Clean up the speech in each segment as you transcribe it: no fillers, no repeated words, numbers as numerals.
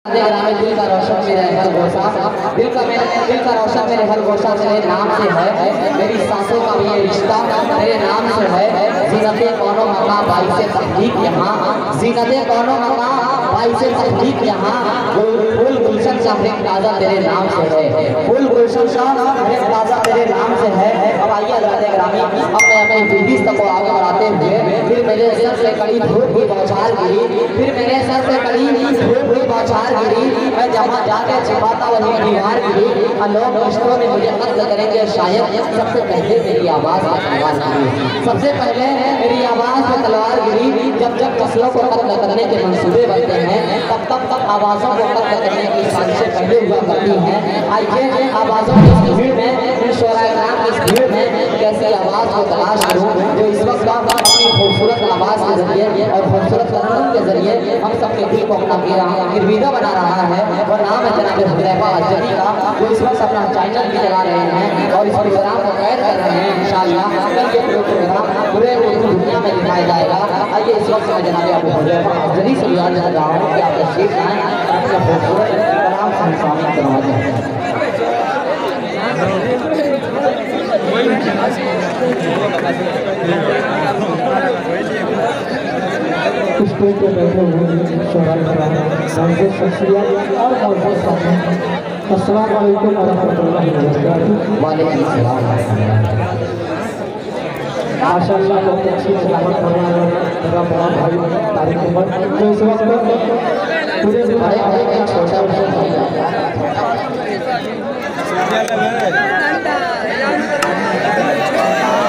दिल का रोशन मेरे हर गोशा, दिल का रोशन मेरे हर गोशा तेरे नाम से है। मेरी सांसों का भी ये रिश्ता तेरे नाम से है। जीनते कौनो मका भाई से तहकीक यहाँ, जीनते कौनो मका भाई से तहकीक यहाँ। फूल गुलशन का एक ताज़ा तेरे नाम से है, फूल गुलशन का एक ताज़ा तेरे नाम से है। अब आइए हज़रात ग्रामी अपने अपने बीबीस तक को आगे बढ़ाते हुए, फिर मेरे सर से कड़ी धूप की बौछार गिरी, फिर मेरे सर से कड़ी धूप की बौछार गिरी। मैं जहाँ जाके छिपाता वही दीवार गिरी। लोग रिश्तों में मुझे कत्ल करेंगे शायद, सबसे पहले मेरी आवाज़ पर तलवार गिरी, सबसे पहले मेरी आवाज़ पर तलवार गिरी। जब जब फसलों को कत्ल करने के मंसूबे बनते हैं, तब आवाज़ों को कत्ल करने की साजिशें पहले हुआ करती हैं। आइए आवाज़ों की इस भीड़ में, शोराए-ए-किराम की इस भीड़ में कैसी आवाज़ को तलाश करूँ जो इस वक्त अपनी खूबसूरत आवाज़ के जरिए और खूबसूरत कदम के जरिए हम सबके दिल को अपना गिरविदा बना रहा है। और नाम है जनाब हुज़ैफा अजदी का, जो इस वक्त अपना चैनल भी चला रहे हैं और इस प्रोग्राम को कैद कर रहे हैं। इंशाअल्लाह कल ये प्रोग्राम पूरे दुनिया में दिखाया जाएगा। आइए इस वक्त मैं जनाब हुज़ैफा अजदी से याद कर रहा हूँ कि आप तशरीफ लाएं, अपने खूबसूरत कलाम से शामिल करवाएं। स्टेज पे बैठे हुए शोराए-ए-किराम शख्सियत और मौजूद साथी, अस्सलाम वालेकुम व रहमतुल्लाहि व बरकातुहू। वालेकुम सलाम। माशाअल्लाह बहुत अच्छी सलामत फरमाया मेरा बड़ा भाई तारिक उमर, जो इस वक्त पूरे बड़े भाई का छोटा भाई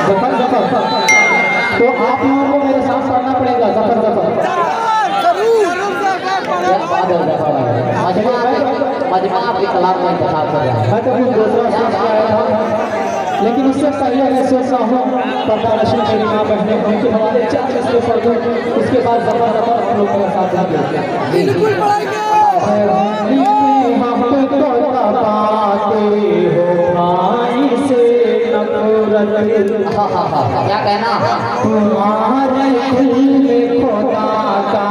जफर तो आप लोगों को मेरे साथ पढ़ना पड़ेगा जफर मजमा आपकी कलाम में इंतखाब कर रहा है। मैं तो कुछ दूसरा सोच के आया था, लेकिन उससे पहले मैं सोच रहा हूँ पर्दा नशीन मेरी माँ बहनें उनके हवाले 4 किस्में पढ़ दूँ, उसके बाद जफर आप लोग मेरे साथ जाएंगे। क्या कहना तुम्हारे दिल में खुदा का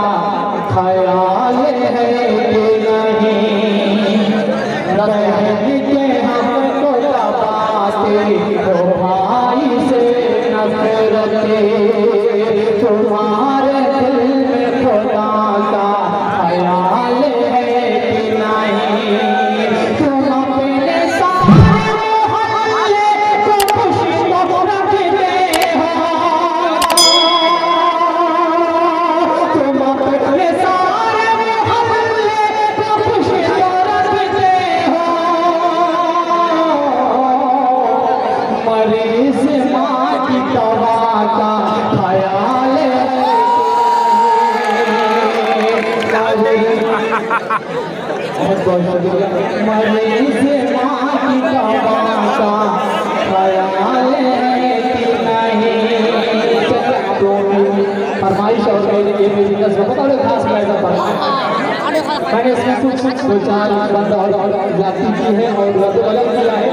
ख्याल है कि नहीं, बहन के हमको दबाते हो भाई से नफरत, तुम्हारे दिल में खुदा का ख्याल है कि नहीं। तुम अपने सारे मोहल्ले को खुशी रखते हो, तुम अपने सारे मोहल्ले को खुशी रखते हो। मरीज माँ की दवा का ख्याल है, मरीज माँ की दवा का ख्याल है कि नहीं। फरमाइश और ये मेरी नज़र बता खास पैदा मैंने इसमें कुछ 2-4 बंद और जाति की है और अलग किया है।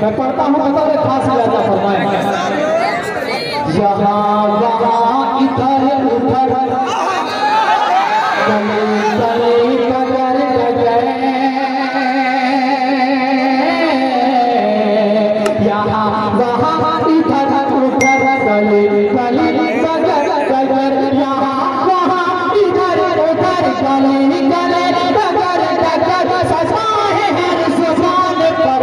मैं पढ़ता हूँ बता खास पैदा फरमाए, यहाँ वहाँ इधर उधर गली गली गगर गगर, यहाँ वहाँ इधर उधर गली गली गगर गगर, यहाँ वहाँ इधर उधर गली गली गगर गगर, सजा है हर जुबान पर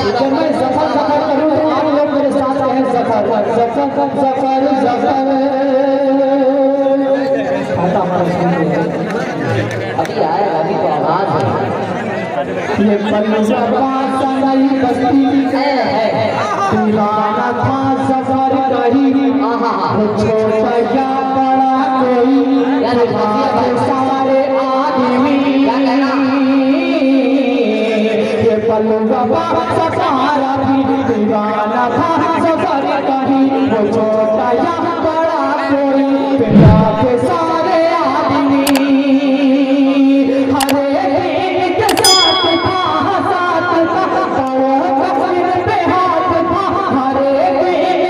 जब मैं सफर सफर करूँ तो आप लोग मेरे साथ कहें सफर सफर सफर सफर। अभी आएगा, अभी तो आवाज है। ये पंजाब सनई बस्ती है, पुराना था सफर कहीं, छोटा या बड़ा कोई सारे आदमी। ये पंजाब सफारा भी दीवाना था सफर कहीं, वो छोटा या बड़ा कोई के सारे आदमी। हर एक के साथ था साथ था, पे हाथ था, हर एक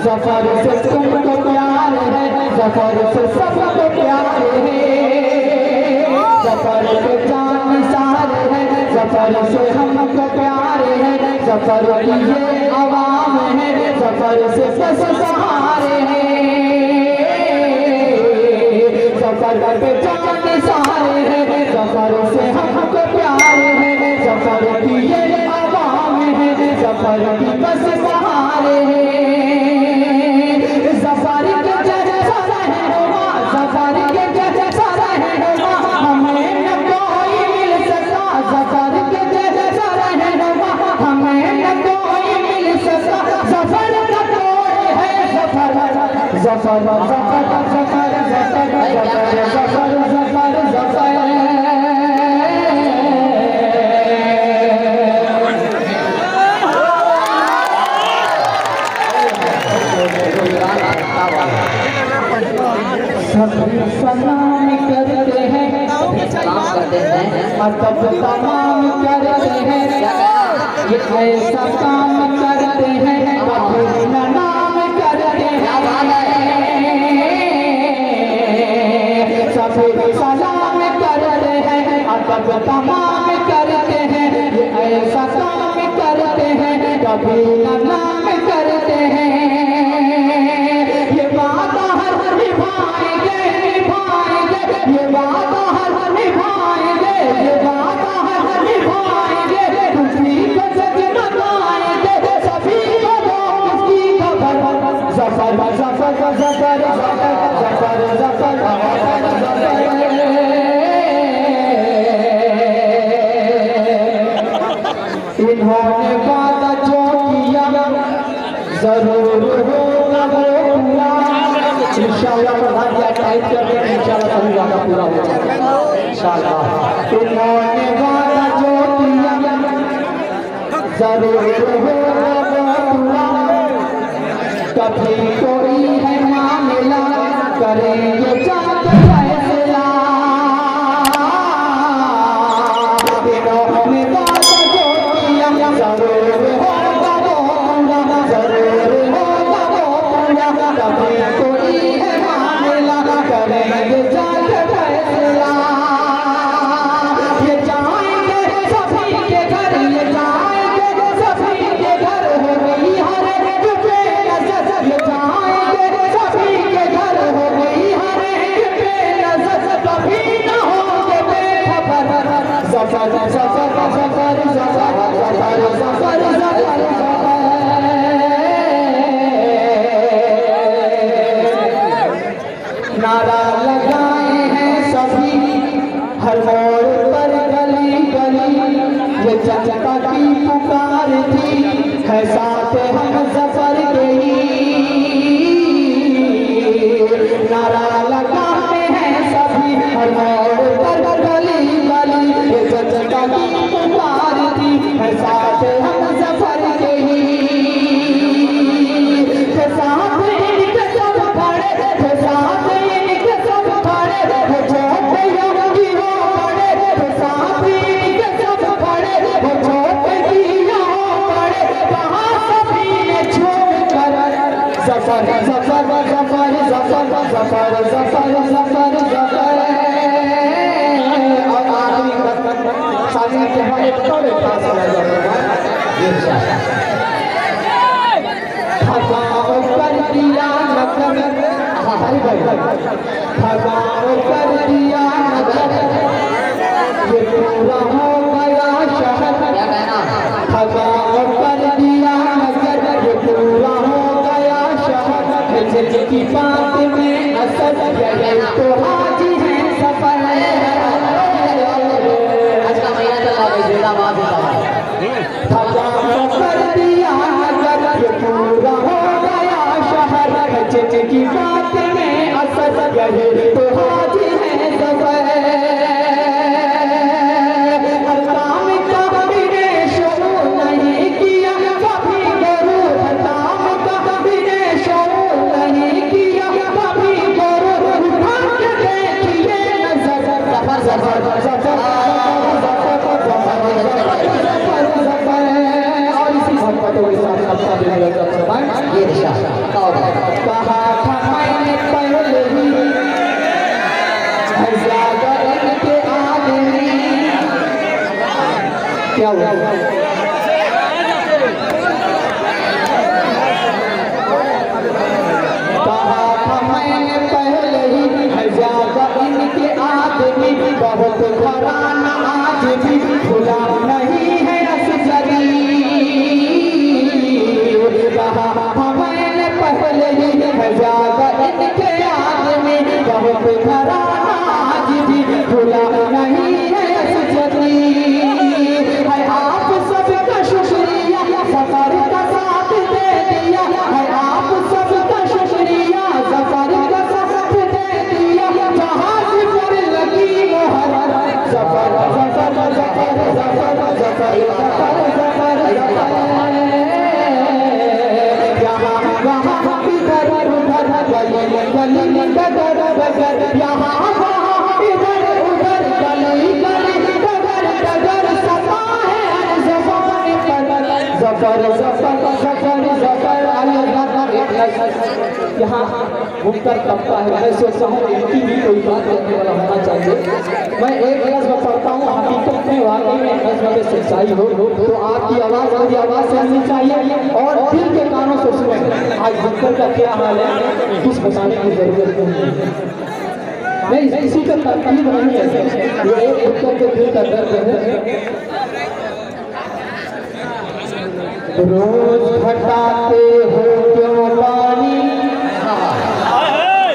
सफर से तुमको प्यार है, सफर से सबको प्यार है, सफर के जान निसार है, सफर से हमको प्यार है, सफर की ये आवाम है, सफर से बस सहारे हैं, सफर पे जान निसार है, सफर से हमको प्यार है, सफर की ये आवाम है, सफर की बस सहारे हैं, सफर के जैसा रहनुमा, सफर के जैसा रहनुमा हमें न कोई मिल सका, सफर के जैसा रहनुमा हमें न कोई मिल सका, सफर का कोई है सफर, सफर सफर सफर सफर सफर सफर सफर सलाम करते हैं, सलाम करते हैं, अदब तमाम करते हैं, ये ऐसा काम करते हैं कभी न नाम करते हैं, सभी सलाम करते हैं, अदब तमाम करते हैं, ये ऐसा काम करते हैं कभी न नाम करते हैं, ये वादा हर निभाएंगे निभाएंगे, ये वादा हर निभाएंगे, ये वादा हर निभाएंगे, खुशी को सच बताएंगे, सभी को दो उसकी खबर, सफर सफर सफर सफर सफर सफर इन्होंने वादा जो किया जरूर होगा वो पूरा, इंशाअल्लाह भैया टाइप कर दें, इंशाअल्लाह सभी वादा पूरा हो जाएगा इंशाअल्लाह। इन्होंने वादा जो किया जरूर होगा वो पूरा, कभी कोई है मामला करेंगे जाके फैसला, इन्होंने वादा जो किया जरूर होगा वो पूरा, जरूर होगा वो पूरा, कभी कोई है मामला करेंगे जाके फैसला, ये जाएंगे सभी के घर, ये जाएंगे सभी के घर, हो गई हर एक पे नजर, ये जाएंगे सभी के घर, हो गई हर एक पे नजर, कभी न होंगे बेखबर, सफर सफर सफर सफर सफर सफर नारा लगाए हैं सभी हर मोड़ पर गली गली, ये जनता की पुकार थी है साथ हम सफर के ही, नारा लगाते हैं सभी हर मोड़ पर गली गली, ये जनता की पुकार थी है साथ हम सफर के ही, साथ इनके सब खड़े, साथ इनके सब खड़े, वो छोटे योगी हो बड़े, साथ इनके सब खड़े, वो छोटे किया हो बड़े, कहाँ सभी ने छोड़ कर सफर सफर सफर सफर सफर सफर सफर सफर, और आखिरी तक शादी के हमारे थोड़े पास रह जाते थकाओ कर दिया नगर, थकाओ कर दिया नगर, ये पूरा हो गया शहर, थकाओ कर दिया नगर, ये पूरा हो गया शहर, जिनकी बात में असर यही तो हाजी है सफर, आज का महीना चल रहा है, जिंदाबाद थकाओ कर दिया नगर, ये पूरा हो गया शहर, जिनकी बात में असर यही तो हाजी है सफर, हर काम का बिने शुरू नहीं किया कभी गुरु, हर काम का बिने शुरू नहीं किया कभी गुरु, उठा के देखिए नजर, सफर सफर सफर और इसी मोहब्बतों के साथ सबका दिल लगा, ये दिशा क्या हुआ? कहा था मैंने पहले ही है ज्यादा इनके आदमी, बहुत घराना आज भी खुला नहीं है असजरी। कहा था मैंने पहले ही है ज्यादा इनके आदमी, बहुत घराना आज भी खुला नहीं है असजरी। है आप सबका शुक्रिया सफर का साथ दे दिया, है आप सबका शुक्रिया सफर का साथ दे दिया। जहाज पर लगी मोहर सफर सफर सफर सफर सफर सफर सफर यहाँ वहाँ इधर उधर गली गली डगर डगर, यहाँ वहाँ इधर उधर गली गली डगर डगर। सफा है हर ज़बान पर ज़फर ज़फर ज़फर ज़फर। यहाँ मुनकर तबका है, मैं सोचता हूँ इनकी भी कोई बात करने वाला होना चाहिए। मैं एक नज़्म पढ़ता हूँ, हकीकत में वाकई में नज़्म में सच्चाई हो तो आपकी आवाज़ मेरी आवाज़ से आनी चाहिए और दिल के कानों से सुने। आज मुनकर का क्या हाल है कुछ बताने की जरूरत नहीं, इसी का तरकीब नहीं है, ये एक मुनकर के दिल का दर्द है। रोज घटाते हो क्यों पानी,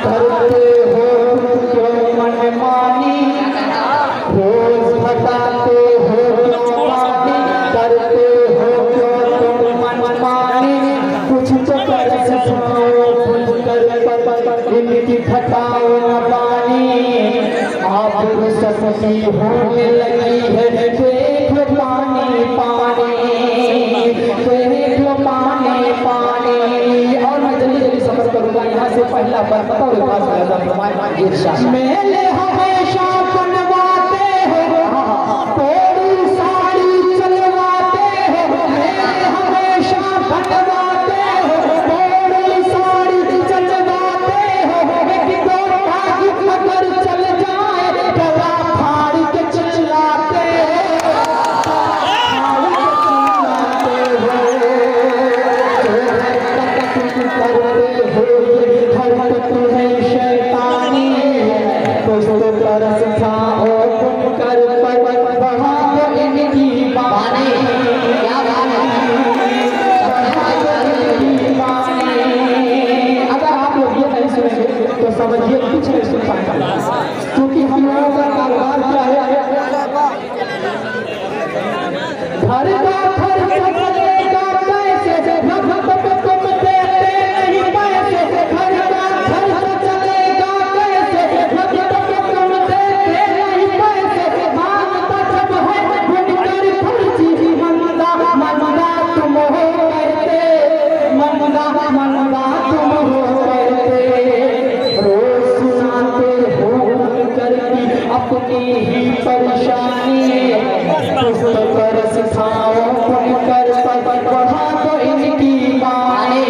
करते हो क्यों मनमानी। रोज घटाते हो क्यों पानी, करते हो क्यों तुम मनमानी। कुछ तो कर सको खुलकर इनकी घटाओ न पानी। आप सबकी होने लगी है देख लो पानी पानी, देख लो पानी पानी। और मैं जल्दी जल्दी सफर करूंगा, यहाँ से पहला पर बताओ मेले हमेशा बनवाते हो, थोड़ी साड़ी चलवाते हो। मेले हमेशा बनवाते हो, थोड़ी साड़ी चलवाते हो। एक दो भाग मगर चल जाए गला फाड़ के चिल्लाते समझिए कुछ नहीं सुन पाएगा, क्योंकि हम लोगों का कारोबार क्या है, घर का खर्च चलेगा कैसे, तुम देते नहीं पैसे। घर का खर्च चलेगा कैसे, तुम देते नहीं पैसे। मांगता जब है बुनकर खर्ची, मंदा मंदा तुम हो करते, मंदा मंदा तुम हो करते। रोज सुनाते हो करती अपनी ही परेशानी, पुस्तक सिखाओ कर पढ़ा तो इनकी बानी।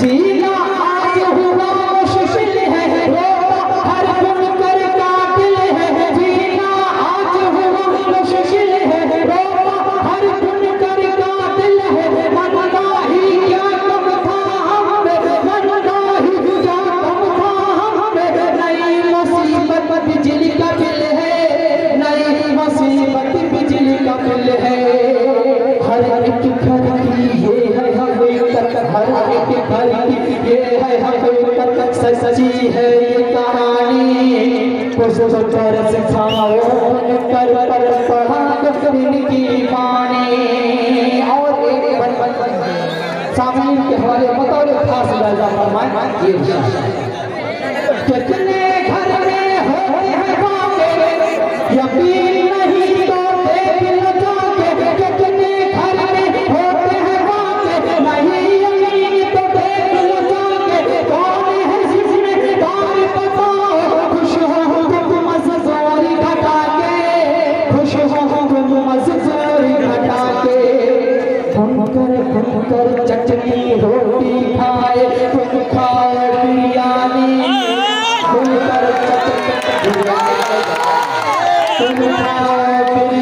जीना आज हुआ मुश्किल है, रोता हर बुनकर का दिल है। जीना आज हुआ मुश्किल है, रोता हर बुनकर का दिल है। मनदा ही क्या कम था हमें, मनदा ही क्या कम था हमें। नई मुसीबत बिजली का बिल है, नई मुसीबत बिजली का बिल है। हर एक घर की ये है हकीकत, हर एक घर की ये है हकीकत। सच्ची है ये कहानी, पुस्तक सिखाओ कर पढ़ा तो इनकी बानी। और एक सामने के हमारे बतौर खास राजा फरमाए, कितने घर में होते हैं बातें यकीन नहीं तो देख लो जाके। कितने घर में होते हैं बातें नहीं यकीन तो देख लो जाके। कौन है जिसमें दार बताओ, खुश हो तुम मज़दूरी घटा के, खुश हो तुम मज़दूरी घटा के। भुनकर चटनी रोटी खाए तुम खाओ बिरयानी, भुनकर चटनी तुम खाओ बिरयानी।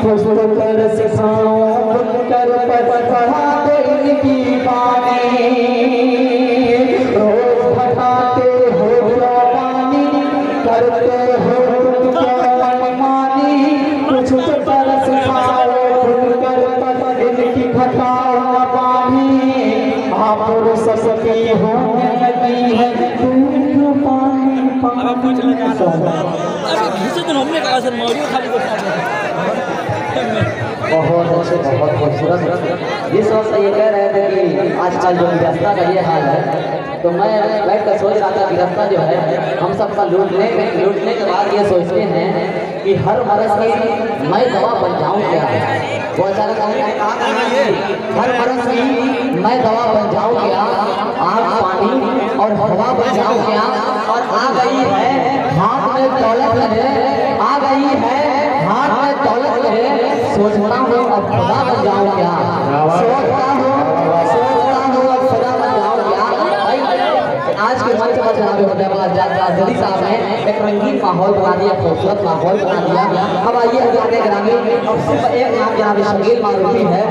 खुश कर सिखाओ कर पढ़ा दे इनकी बानी रोज भटाते हो जवानी करते हो मनमानी कुछ तो कर सिखाओ कर इनकी घटाओ पानी आप सबकी होने लगी है पानी हमने कहा सर मौजूद खाली बहुत अच्छे, बहुत खूबसूरत। जिस वक्त ये कह रहे थे कि आजकल जो व्यवस्था का ये हाल है, तो मैं बैठ कर सोच रहा था व्यवस्था जो है हम सबका लूटने के बाद ये सोचते हैं कि हर मरज की मैं दवा बन जाऊँ क्या। वो अचानक हर मरज की मैं दवा बन जाऊँ क्या, आग पानी और हवा बन जाऊँ क्या। और आ गई है हाथ में दौलत है, आ गई है हाथ में दौलत है, सोचता हूँ अब खुदा बन जाऊँ क्या, सोचता हूँ अब खुदा बन जाऊँ क्या। भाई आज के मंच पर जनाब जल्दी साहब ने एक रंगीन माहौल बना दिया, खूबसूरत माहौल बना दिया। अब आइए ग्रामीण अब सिर्फ एक नाम जनाब शकील मारूफी है।